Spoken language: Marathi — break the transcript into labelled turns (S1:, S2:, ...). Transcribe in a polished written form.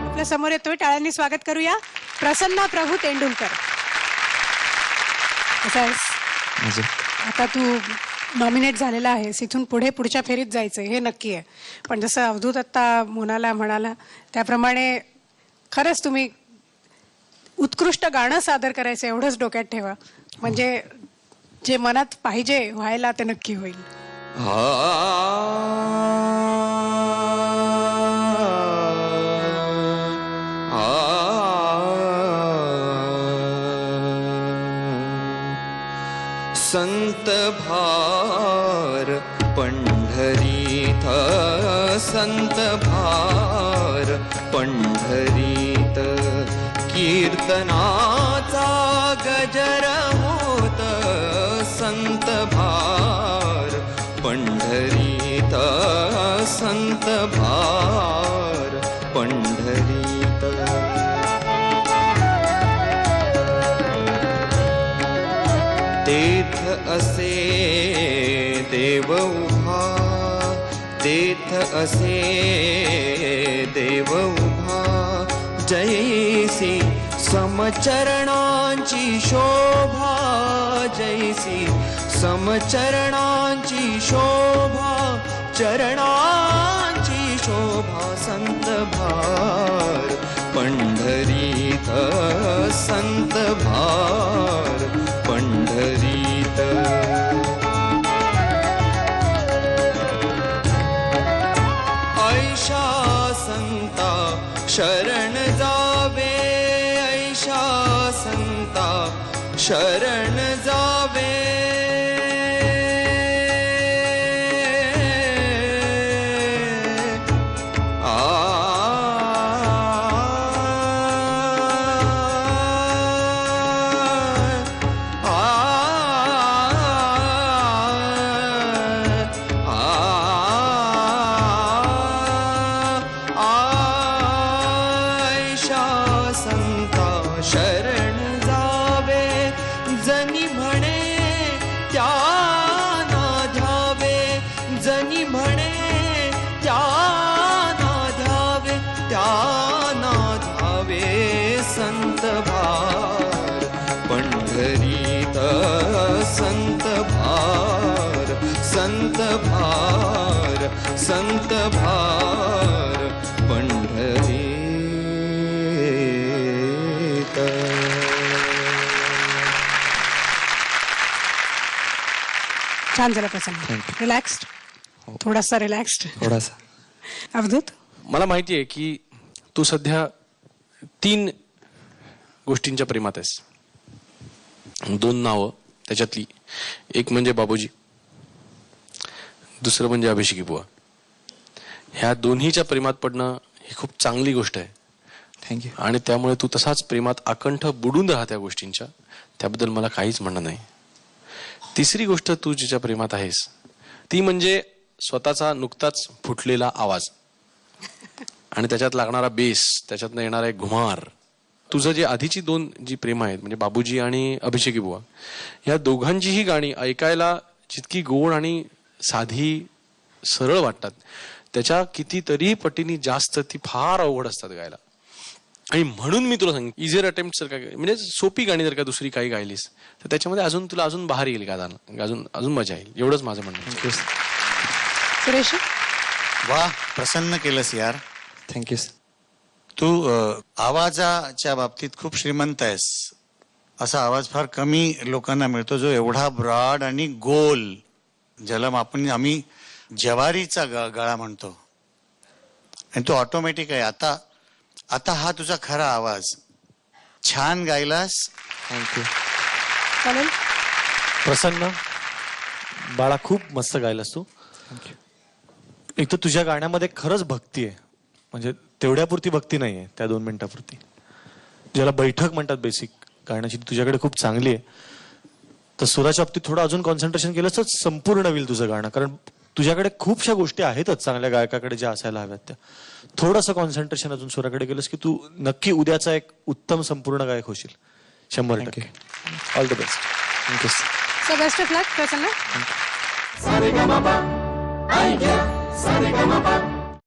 S1: आपल्या समोर येतोय, टाळ्यांनी स्वागत करूया प्रसन्ना प्रभू तेंडुलकर. आता तू नॉमिनेट झालेला आहेस, इथून पुढे पुढच्या फेरीत जायचंय हे नक्की आहे. पण जसं अवधूत आत्ता म्हणाला त्याप्रमाणे खरंच तुम्ही उत्कृष्ट गाणं सादर करायचं एवढंच डोक्यात ठेवा, म्हणजे जे मनात पाहिजे व्हायला ते नक्की होईल.
S2: संत भार पंढरीत, संत भार पंढरीत, कीर्तनाचा गजर होत. संत भार पंढरीत, संत भार पंढरीत. तेथ असे देव उभा, तेथ असे देव उभा, जैसी समचरणांची शोभा, जैसी समचरणांची शोभा, चरणांची शोभा. संत भार पंढरीत, संत भार पंढरीत. ऐशा संता शरण जावे, ऐशा संता शरण जावे. शरण जावे, जनी म्हणे त्या ना ध्यावे, जनी म्हणे त्या ना ध्यावे, त्या ना ध्यावे. संत भार पंढरीत, संत भार, संत भार, संत भार पंढरीत.
S1: छान झालं प्रसन्न. रिलॅक्स्ड, थोडासा रिलॅक्स्ड,
S3: थोडासा.
S1: अवधूत,
S3: मला माहिती आहे की तू सध्या 3 गोष्टींच्या प्रेमात आहेस. 2 नावं, त्याच्यातली एक म्हणजे बाबूजी, दुसरं म्हणजे अभिषेकी बुवा. ह्या दोन्हीच्या प्रेमात पडणं ही खूप चांगली गोष्ट आहे.
S2: थँक्यू.
S3: आणि त्यामुळे तू तसाच प्रेमात अकंठ बुडून राहा त्या गोष्टींच्या, त्याबद्दल मला काहीच म्हणणं नाही. तिसरी गोष्ट तू जिच्या प्रेमात आहेस ती म्हणजे स्वतःचा नुकताच फुटलेला आवाज आणि त्याच्यात लागणारा बेस, त्याच्यातनं येणारा एक घुमार. तुझं जे आधीची 2 जी प्रेम आहेत म्हणजे बाबूजी आणि अभिषेकी बुवा, या दोघांचीही गाणी ऐकायला जितकी गोड आणि साधी सरळ वाटतात त्याच्या कितीतरी पटीने जास्त ती फार अवघड असतात गायला. आणि म्हणून मी तुला सांग, इझियर अटेम्प्ट जर का म्हणजे सोपी गाणी जर का दुसरी काही गायलीस तर त्याच्यामध्ये अजून तुला अजून बाहेर येईल गाताना, अजून मजा येईल. एवढंच माझं म्हणणं.
S1: सुरेश,
S4: वा, प्रसन्न केलंस यार.
S2: थँक्यू.
S4: तू आवाजाच्या बाबतीत खूप श्रीमंत आहेस. असा आवाज फार कमी लोकांना मिळतो जो एवढा ब्रॉड आणि गोल, ज्याला आम्ही ज्वारीचा गळा म्हणतो. आणि तो ऑटोमॅटिक आहे. आता हा तुझा खरा आवाज. छान गायलास.
S2: थँक्यू.
S1: चालेल.
S5: प्रसन्न बाळा, खूप मस्त गायलास तू. एक तर तुझ्या गाण्यामध्ये खरंच भक्ती आहे, म्हणजे तेवढ्यापुरती भक्ती नाही आहे त्या 2 मिनिटापुरती, ज्याला बैठक म्हणतात बेसिक गाण्याची, तुझ्याकडे खूप चांगली आहे. तर सुराच्या बाबतीत थोडं अजून कॉन्सन्ट्रेशन केलं तर संपूर्ण होईल तुझं गाणं, कारण तुझ्याकडे खूपशा गोष्टी आहेतच चांगल्या गायकाकडे ज्या असायला हव्यात त्या. थोडंसं कॉन्सन्ट्रेशन अजून सुराकडे केलंस की तू नक्की उद्याचा एक उत्तम संपूर्ण गायक होशील 100%. All the best. Thank you.
S1: So best of luck Prasanna.
S6: Sa re ga ma pa, ay yeah, sa re ga ma pa.